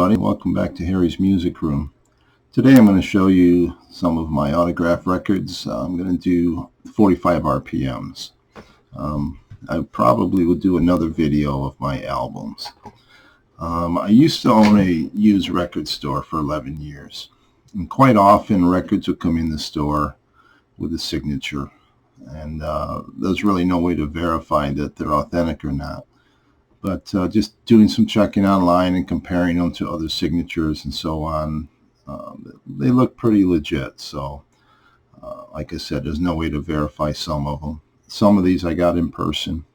everybody. Welcome back to Harry's Music Room. Today I'm going to show you some of my autograph records. I'm going to do 45 RPMs. I probably will do another video of my albums. I used to own a used record store for 11 years. And quite often records would come in the store with a signature. And there's really no way to verify that they're authentic or not. But just doing some checking online and comparing them to other signatures and so on, they look pretty legit. So, like I said, there's no way to verify some of them. Some of these I got in person,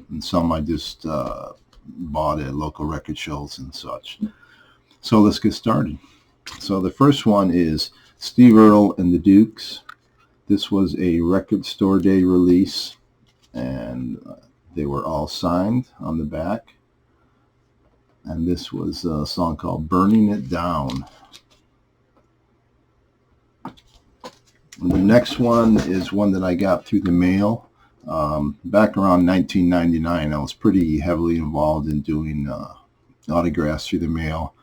and some I just bought at local record shows and such. So let's get started. So the first one is Steve Earle and the Dukes. This was a record store day release, and they were all signed on the back. And this was a song called Burning It Down. And the next one is one that I got through the mail. Back around 1999, I was pretty heavily involved in doing autographs through the mail.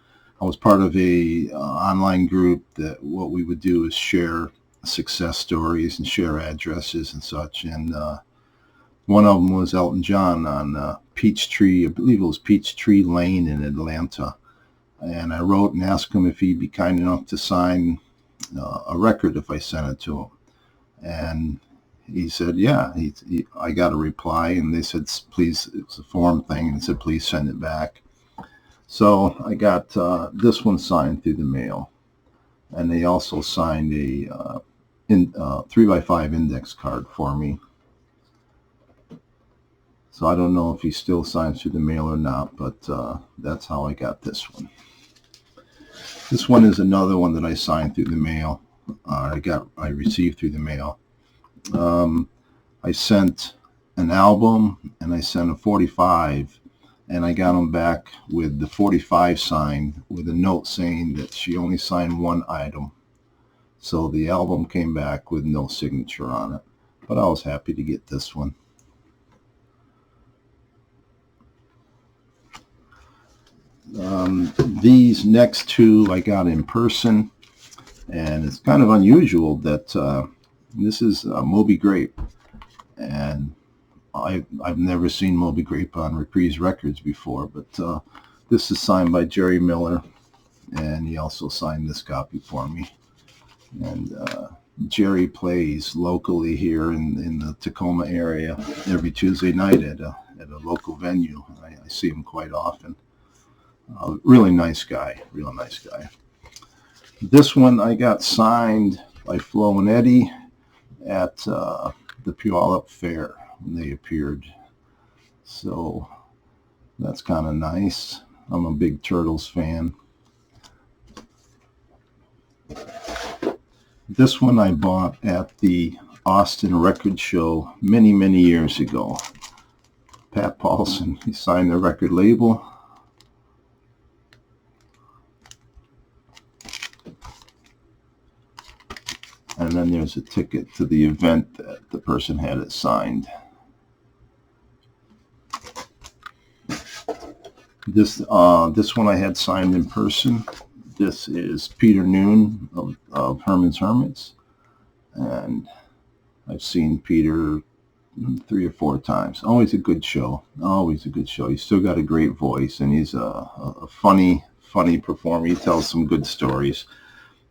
I was part of a online group that what we would do is share success stories and share addresses and such. And one of them was Elton John on Peachtree, I believe it was Peachtree Lane in Atlanta. And I wrote and asked him if he'd be kind enough to sign a record if I sent it to him. And he said, yeah. I got a reply, and they said, please, it was a form thing, and said, please send it back. So I got this one signed through the mail. And they also signed a 3x5 index card for me. So I don't know if he still signs through the mail or not, but that's how I got this one. This one is another one that I signed through the mail. I received through the mail. I sent an album and I sent a 45, and I got them back with the 45 signed with a note saying that she only signed one item. So the album came back with no signature on it, but I was happy to get this one. These next two I got in person, and it's kind of unusual that this is Moby Grape, and I've never seen Moby Grape on Reprise Records before, but this is signed by Jerry Miller, and he also signed this copy for me. And Jerry plays locally here in the Tacoma area every Tuesday night at a local venue. I see him quite often. Really nice guy, real nice guy. This one I got signed by Flo and Eddie at the Puyallup Fair when they appeared. So that's kind of nice. I'm a big Turtles fan. This one I bought at the Austin Record Show many, many years ago. Pat Paulson, he signed the record label. And then there's a ticket to the event that the person had it signed. This one I had signed in person. This is Peter Noon of Herman's Hermits. And I've seen Peter 3 or 4 times. Always a good show. Always a good show. He's still got a great voice, and he's a funny performer. He tells some good stories.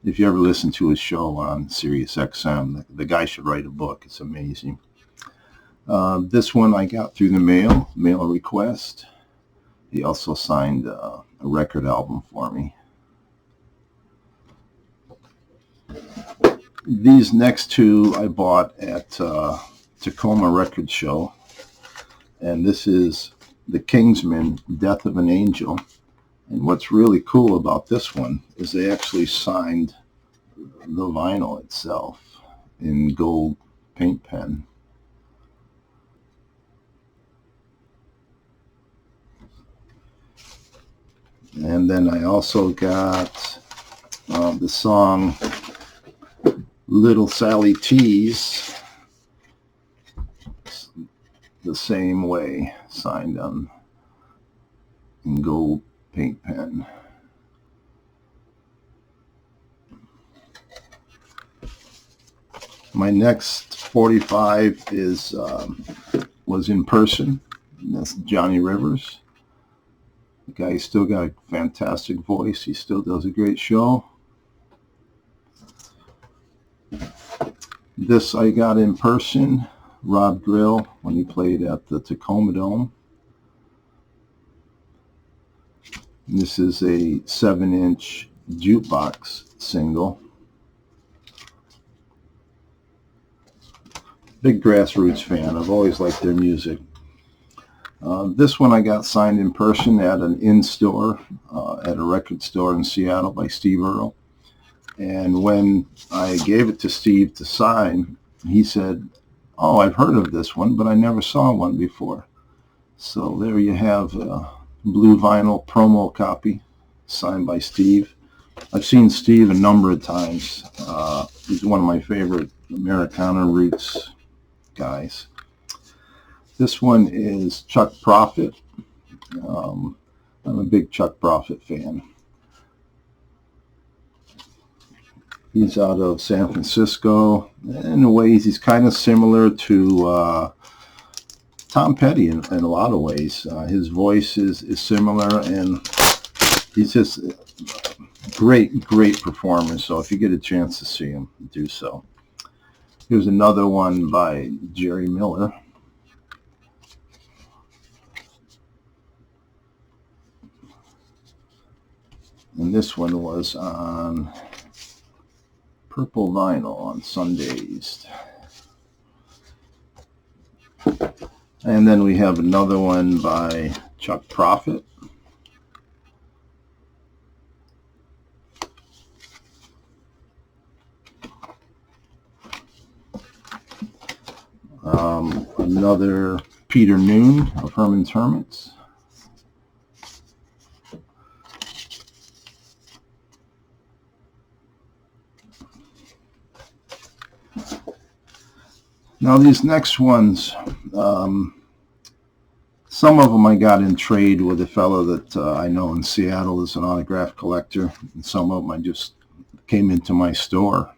If you ever listen to his show on Sirius XM, the guy should write a book. It's amazing. This one I got through the mail request. He also signed a record album for me. These next two I bought at Tacoma Record Show. And this is The Kingsmen, Death of an Angel. And what's really cool about this one is they actually signed the vinyl itself in gold paint pen. And then I also got the song Little Sally Tease, the same way, signed on in gold paint pen. My next 45 was in person. That's Johnny Rivers. The guy's still got a fantastic voice. He still does a great show. This I got in person, Rob Grill, when he played at the Tacoma Dome. And this is a 7-inch jukebox single. Big Grassroots fan. I've always liked their music. This one I got signed in person at an in-store, at a record store in Seattle by Steve Earl. And when I gave it to Steve to sign, he said, "Oh, I've heard of this one, but I never saw one before." So there you have a blue vinyl promo copy signed by Steve. I've seen Steve a number of times. He's one of my favorite Americana roots guys. This one is Chuck Proffitt. I'm a big Chuck Proffitt fan. He's out of San Francisco. In a way, he's kind of similar to Tom Petty in a lot of ways. His voice is similar, and he's just a great performer. So if you get a chance to see him, do so. Here's another one by Jerry Miller. And this one was on purple vinyl on Sundays. And then we have another one by Chuck Proffitt. Another Peter Noon of Herman's Hermits. Now these next ones, some of them I got in trade with a fellow that I know in Seattle is an autograph collector, and some of them I just came into my store.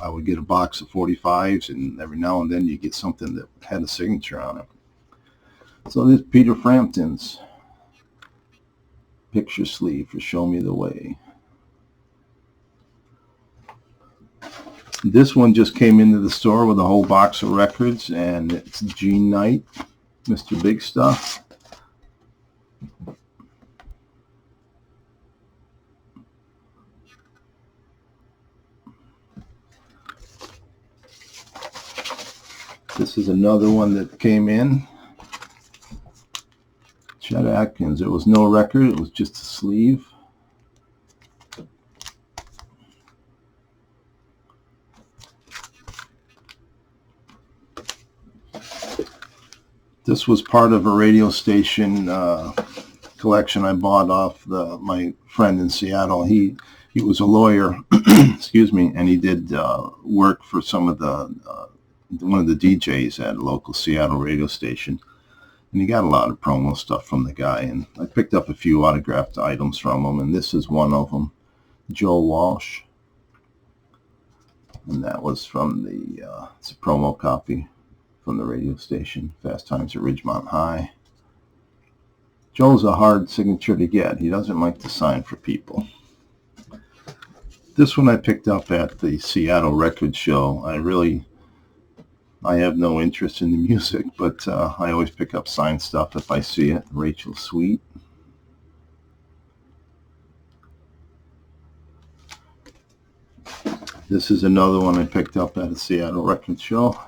I would get a box of 45s, and every now and then you get something that had a signature on it. So this Peter Frampton's picture sleeve for Show Me the Way. This one just came into the store with a whole box of records, and it's Gene Knight, Mr. Big Stuff. This is another one that came in. Chet Atkins. There was no record. It was just a sleeve. This was part of a radio station collection I bought off my friend in Seattle. He was a lawyer, excuse me, and he did work for some of one of the DJs at a local Seattle radio station. And he got a lot of promo stuff from the guy, and I picked up a few autographed items from him, and this is one of them, Joe Walsh. And that was from it's a promo copy from the radio station, Fast Times at Ridgemont High. Joe's a hard signature to get. He doesn't like to sign for people. This one I picked up at the Seattle Record Show. I have no interest in the music, but I always pick up signed stuff if I see it. Rachel Sweet. This is another one I picked up at a Seattle Record Show.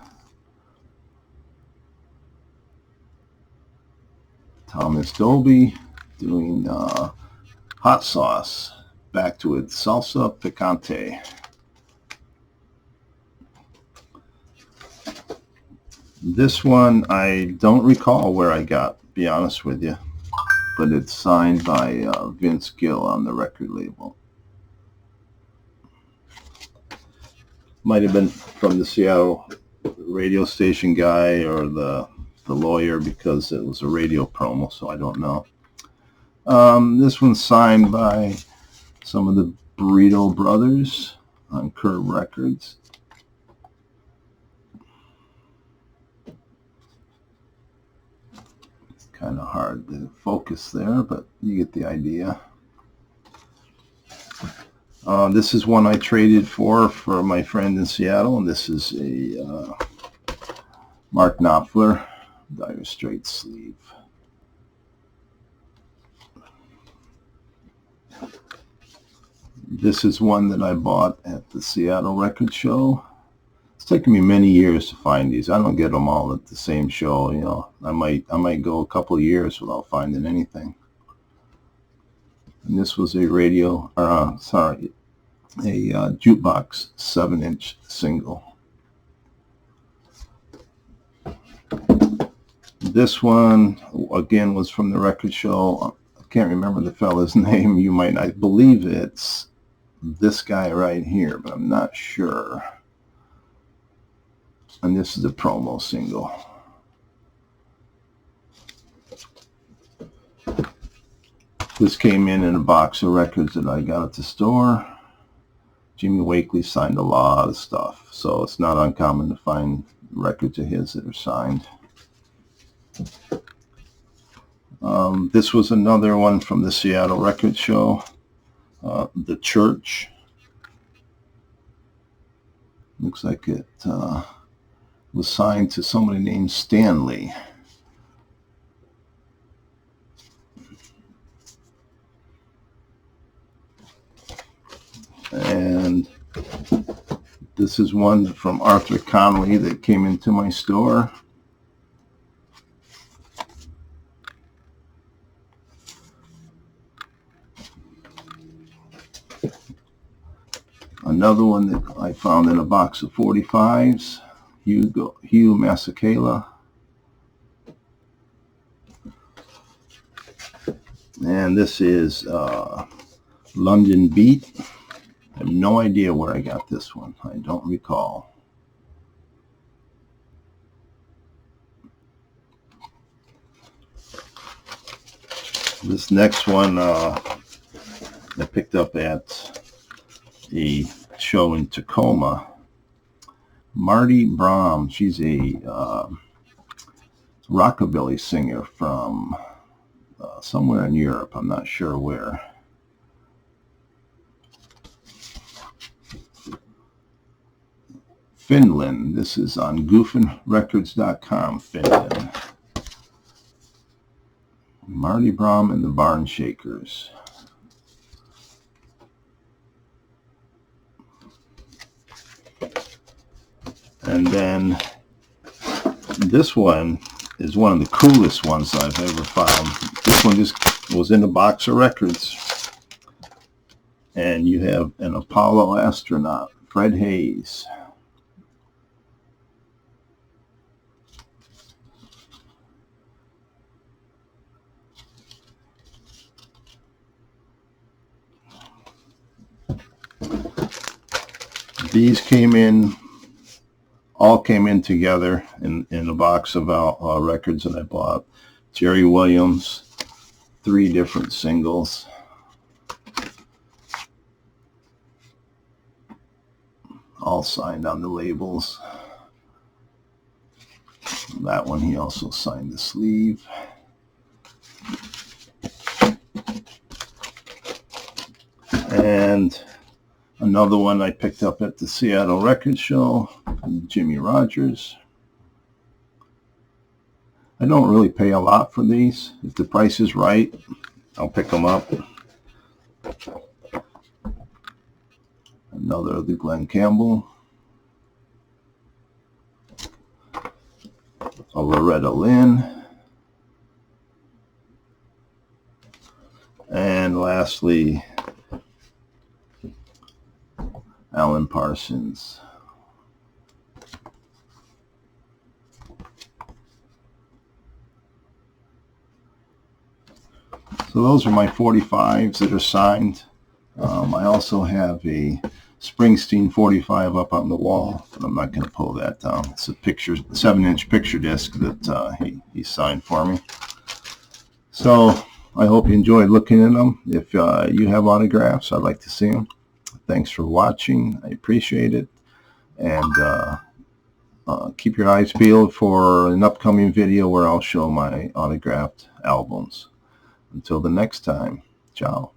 Thomas Dolby doing Hot Sauce, back to it, Salsa Picante. This one I don't recall where I got, to be honest with you, but it's signed by Vince Gill on the record label. Might have been from the Seattle radio station guy or the lawyer, because it was a radio promo, so I don't know. This one's signed by some of the Burrito Brothers on Curb Records. Kind of hard to focus there, but you get the idea. This is one I traded for my friend in Seattle, and this is a Mark Knopfler Dire Straits sleeve. This is one that I bought at the Seattle Record Show. It's taken me many years to find these. I don't get them all at the same show. You know, I might go a couple of years without finding anything. And this was a jukebox 7-inch single. This one again was from the record show. I can't remember the fella's name. You might, I believe it's this guy right here, but I'm not sure. And this is a promo single. This came in a box of records that I got at the store. Jimmy Wakely signed a lot of stuff, so it's not uncommon to find records of his that are signed. This was another one from the Seattle Record Show. The Church. Looks like it was signed to somebody named Stanley. And this is one from Arthur Conley that came into my store. Another one that I found in a box of 45s, Hugh Masekela. And this is London Beat. I have no idea where I got this one. I don't recall. This next one I picked up at a show in Tacoma. Marty Brahm, she's a rockabilly singer from somewhere in Europe. I'm not sure where. Finland. This is on goofenrecords.com, Finland. Marty Brahm and the Barn Shakers. And then this one is one of the coolest ones I've ever found. This one just was in a box of records. And you have an Apollo astronaut, Fred Hayes. These all came in together in a box of records that I bought. Jerry Williams, 3 different singles. All signed on the labels. That one he also signed the sleeve. And another one I picked up at the Seattle Record Show, Jimmy Rogers. I don't really pay a lot for these. If the price is right, I'll pick them up. Another of the Glenn Campbell. A Loretta Lynn. And lastly, Alan Parsons. So those are my 45s that are signed. I also have a Springsteen 45 up on the wall, but I'm not going to pull that down. It's a 7-inch picture disc that he signed for me. So I hope you enjoyed looking at them. If you have autographs, I'd like to see them. Thanks for watching. I appreciate it. And keep your eyes peeled for an upcoming video where I'll show my autographed albums. Until the next time, ciao.